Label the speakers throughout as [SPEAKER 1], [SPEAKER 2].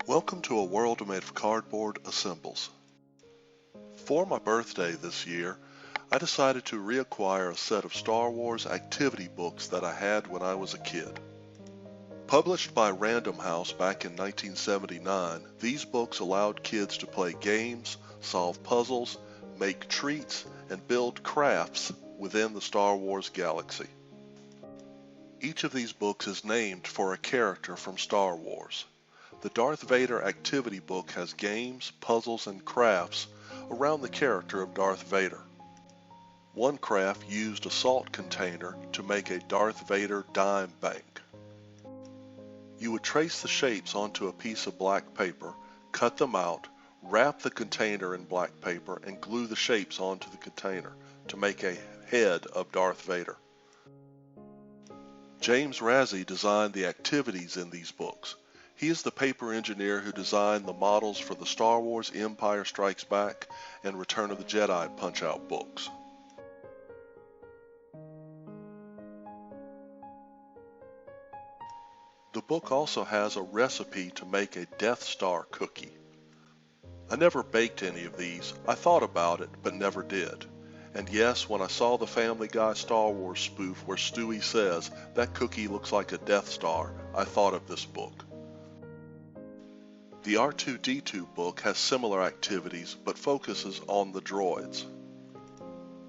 [SPEAKER 1] Welcome to a world made of cardboard assembles. For my birthday this year, I decided to reacquire a set of Star Wars activity books that I had when I was a kid. Published by Random House back in 1979, these books allowed kids to play games, solve puzzles, make treats, and build crafts within the Star Wars galaxy. Each of these books is named for a character from Star Wars. The Darth Vader activity book has games, puzzles, and crafts around the character of Darth Vader. One craft used a salt container to make a Darth Vader dime bank. You would trace the shapes onto a piece of black paper, cut them out, wrap the container in black paper, and glue the shapes onto the container to make a head of Darth Vader. James Razzi designed the activities in these books. He is the paper engineer who designed the models for the Star Wars Empire Strikes Back and Return of the Jedi Punch-Out books. The book also has a recipe to make a Death Star cookie. I never baked any of these. I thought about it, but never did. And yes, when I saw the Family Guy Star Wars spoof where Stewie says, "That cookie looks like a Death Star," I thought of this book. The Artoo Detoo book has similar activities, but focuses on the droids.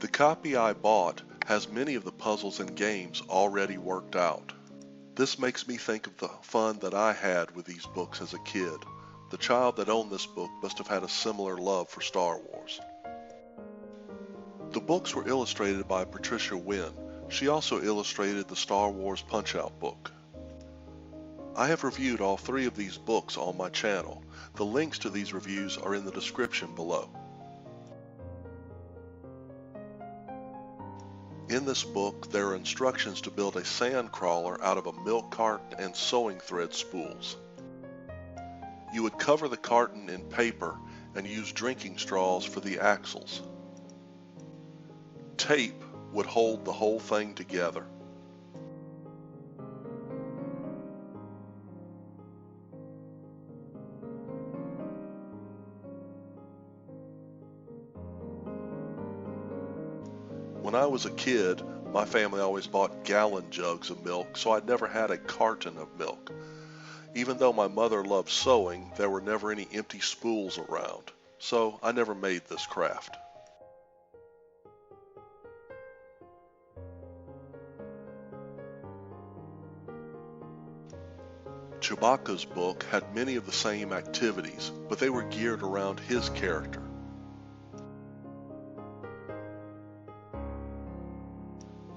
[SPEAKER 1] The copy I bought has many of the puzzles and games already worked out. This makes me think of the fun that I had with these books as a kid. The child that owned this book must have had a similar love for Star Wars. The books were illustrated by Patricia Wynne. She also illustrated the Star Wars Punch-Out book. I have reviewed all three of these books on my channel. The links to these reviews are in the description below. In this book, there are instructions to build a sand crawler out of a milk carton and sewing thread spools. You would cover the carton in paper and use drinking straws for the axles. Tape would hold the whole thing together. When I was a kid, my family always bought gallon jugs of milk, so I'd never had a carton of milk. Even though my mother loved sewing, there were never any empty spools around, so I never made this craft. Chewbacca's book had many of the same activities, but they were geared around his character.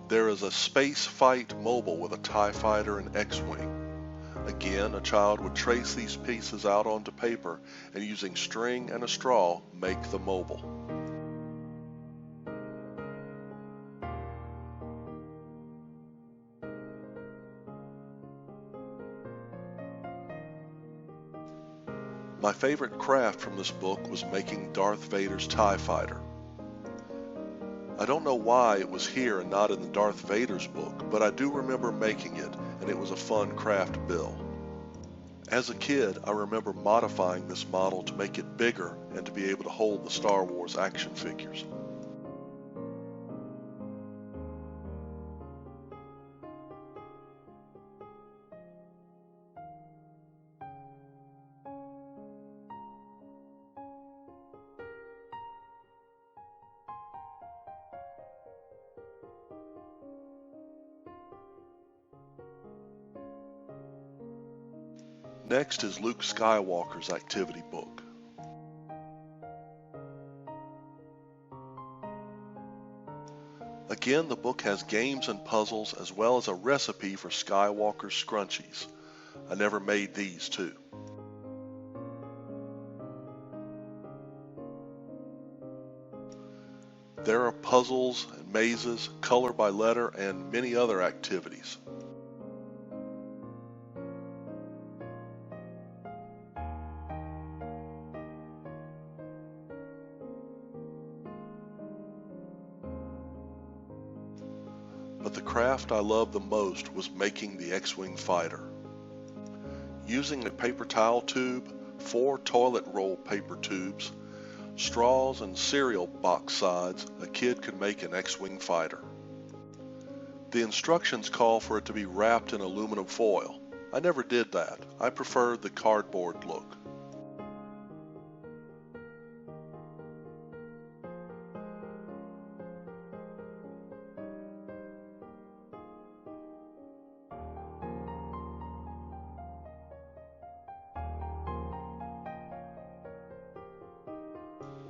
[SPEAKER 1] There is a space fight mobile with a TIE fighter and X-Wing. Again, a child would trace these pieces out onto paper and using string and a straw make the mobile. My favorite craft from this book was making Darth Vader's TIE fighter. I don't know why it was here and not in the Darth Vader's book, but I do remember making it, and it was a fun craft build. As a kid, I remember modifying this model to make it bigger and to be able to hold the Star Wars action figures. Next is Luke Skywalker's activity book. Again, the book has games and puzzles as well as a recipe for Skywalker scrunchies. I never made these too. There are puzzles and mazes, color by letter, and many other activities. But the craft I loved the most was making the X-Wing fighter. Using a paper towel tube, 4 toilet roll paper tubes, straws and cereal box sides, a kid could make an X-Wing fighter. The instructions call for it to be wrapped in aluminum foil. I never did that. I preferred the cardboard look.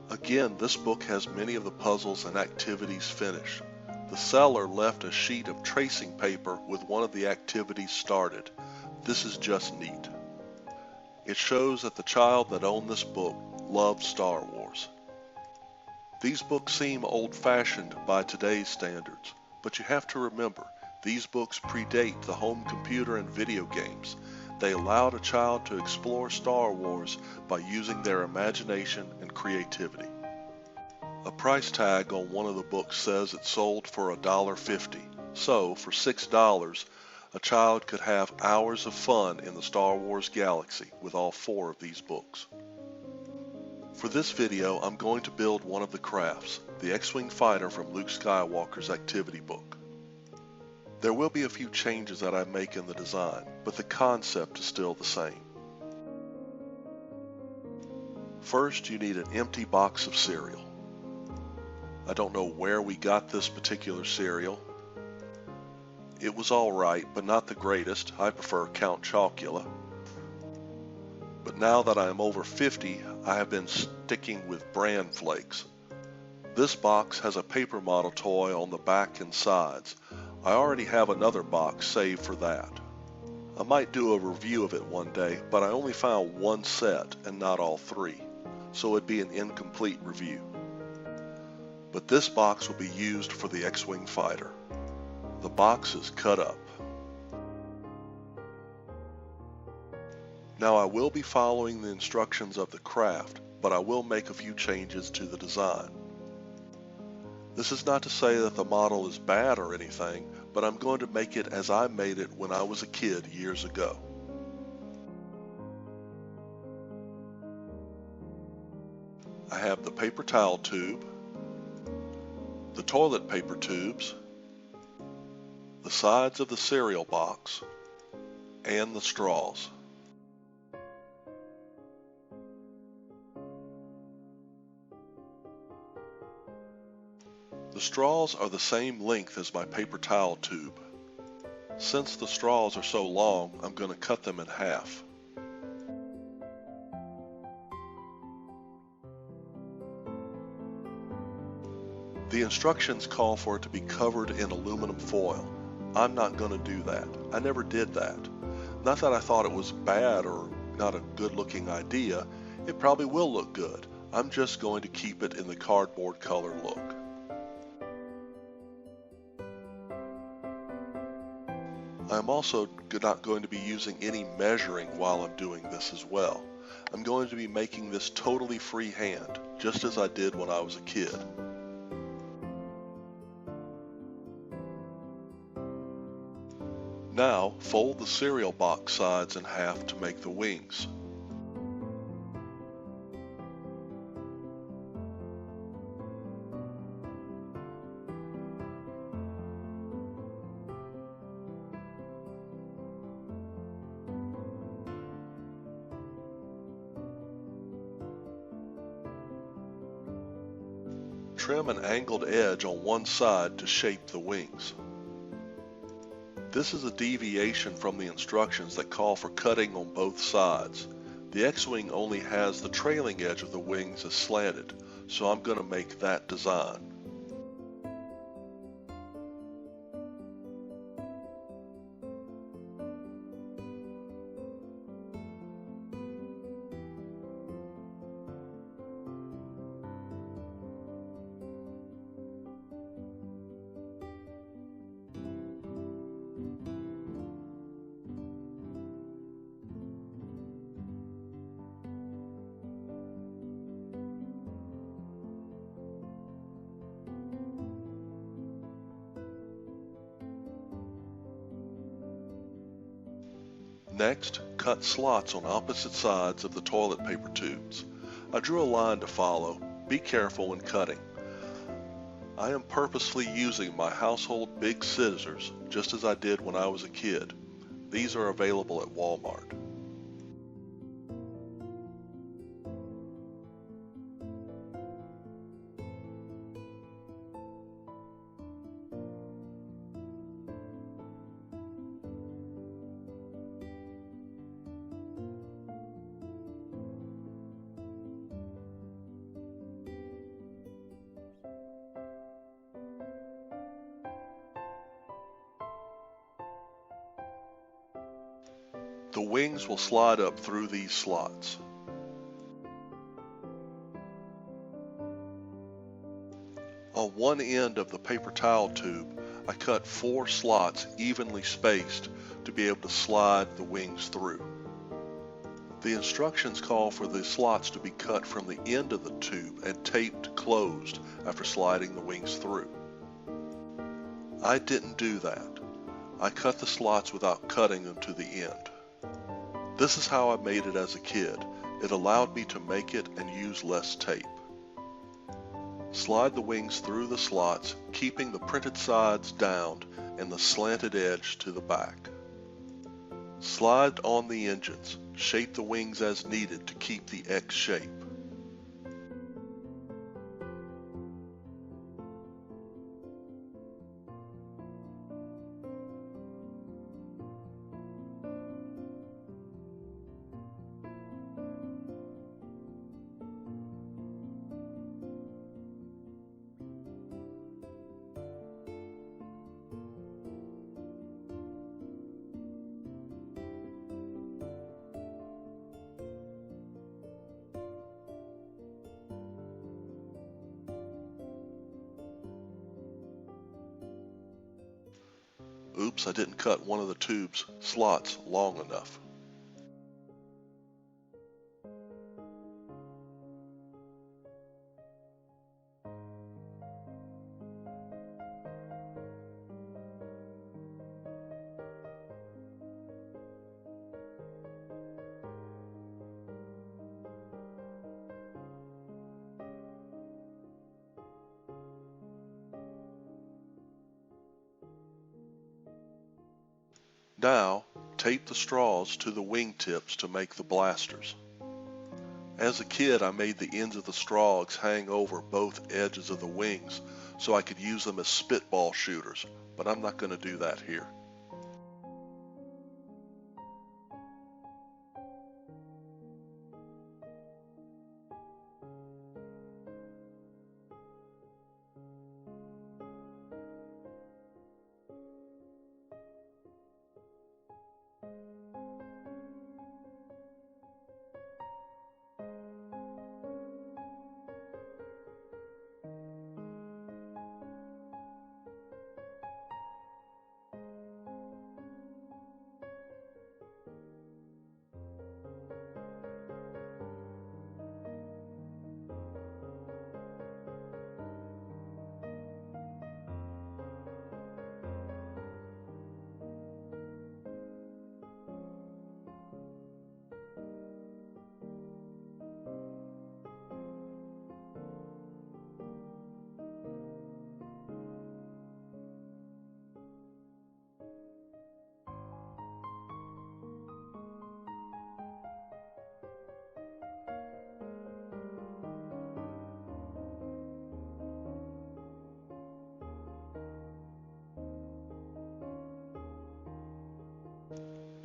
[SPEAKER 1] Again, this book has many of the puzzles and activities finished. The seller left a sheet of tracing paper with one of the activities started. This is just neat. It shows that the child that owned this book loved Star Wars. These books seem old-fashioned by today's standards, but you have to remember, these books predate the home computer and video games. They allowed a child to explore Star Wars by using their imagination and creativity. A price tag on one of the books says it sold for $1.50, so for $6, a child could have hours of fun in the Star Wars galaxy with all 4 of these books. For this video, I'm going to build one of the crafts, the X-Wing fighter from Luke Skywalker's activity book. There will be a few changes that I make in the design, but the concept is still the same. First, you need an empty box of cereal. I don't know where we got this particular cereal. It was alright, but not the greatest. I prefer Count Chocula. But now that I am over 50, I have been sticking with Bran Flakes. This box has a paper model toy on the back and sides. I already have another box saved for that. I might do a review of it one day, but I only found one set and not all 3, so it'd be an incomplete review. But this box will be used for the X-Wing fighter. The box is cut up. Now I will be following the instructions of the craft, but I will make a few changes to the design. This is not to say that the model is bad or anything, but I'm going to make it as I made it when I was a kid years ago. I have the paper towel tube, the toilet paper tubes, the sides of the cereal box, and the straws. The straws are the same length as my paper towel tube. Since the straws are so long, I'm going to cut them in half. The instructions call for it to be covered in aluminum foil. I'm not going to do that. I never did that. Not that I thought it was bad or not a good looking idea. It probably will look good. I'm just going to keep it in the cardboard color look. I'm also not going to be using any measuring while I'm doing this as well. I'm going to be making this totally freehand, just as I did when I was a kid. Now, fold the cereal box sides in half to make the wings. Trim an angled edge on one side to shape the wings. This is a deviation from the instructions that call for cutting on both sides. The X-Wing only has the trailing edge of the wings as slanted, so I'm going to make that design. Next, cut slots on opposite sides of the toilet paper tubes. I drew a line to follow. Be careful when cutting. I am purposely using my household big scissors, just as I did when I was a kid. These are available at Walmart. The wings will slide up through these slots. On one end of the paper towel tube, I cut 4 slots evenly spaced to be able to slide the wings through. The instructions call for the slots to be cut from the end of the tube and taped closed after sliding the wings through. I didn't do that. I cut the slots without cutting them to the end. This is how I made it as a kid. It allowed me to make it and use less tape. Slide the wings through the slots, keeping the printed sides down and the slanted edge to the back. Slide on the engines. Shape the wings as needed to keep the X shape. Oops, I didn't cut one of the tube's slots long enough. Now, tape the straws to the wing tips to make the blasters. As a kid, I made the ends of the straws hang over both edges of the wings so I could use them as spitball shooters, but I'm not going to do that here.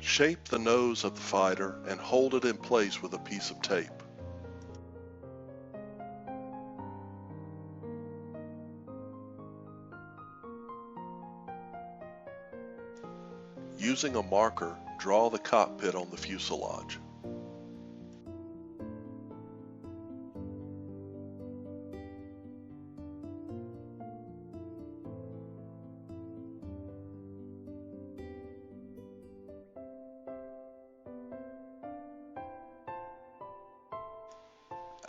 [SPEAKER 1] Shape the nose of the fighter and hold it in place with a piece of tape. Using a marker, draw the cockpit on the fuselage.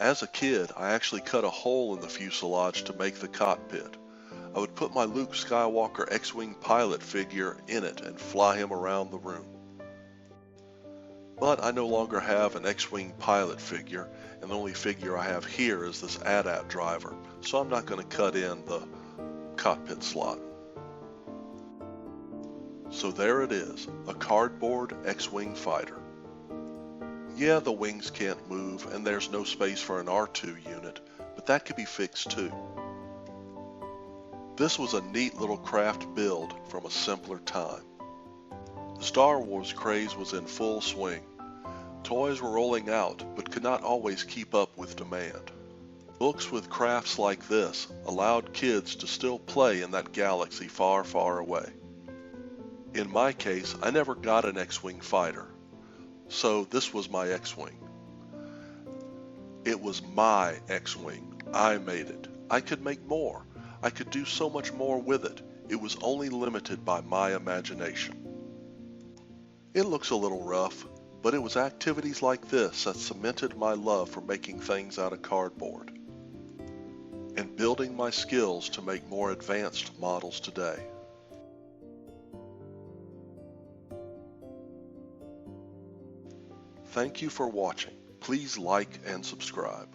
[SPEAKER 1] As a kid, I actually cut a hole in the fuselage to make the cockpit. I would put my Luke Skywalker X-Wing pilot figure in it and fly him around the room. But I no longer have an X-Wing pilot figure, and the only figure I have here is this AT-AT driver, so I'm not going to cut in the cockpit slot. So there it is, a cardboard X-Wing fighter. Yeah, the wings can't move, and there's no space for an Artoo unit, but that could be fixed too. This was a neat little craft build from a simpler time. The Star Wars craze was in full swing. Toys were rolling out, but could not always keep up with demand. Books with crafts like this allowed kids to still play in that galaxy far, far away. In my case, I never got an X-Wing fighter, so this was my X-Wing. It was my X-Wing. I made it. I could make more. I could do so much more with it. It was only limited by my imagination. It looks a little rough, but it was activities like this that cemented my love for making things out of cardboard and building my skills to make more advanced models today. Thank you for watching. Please like and subscribe.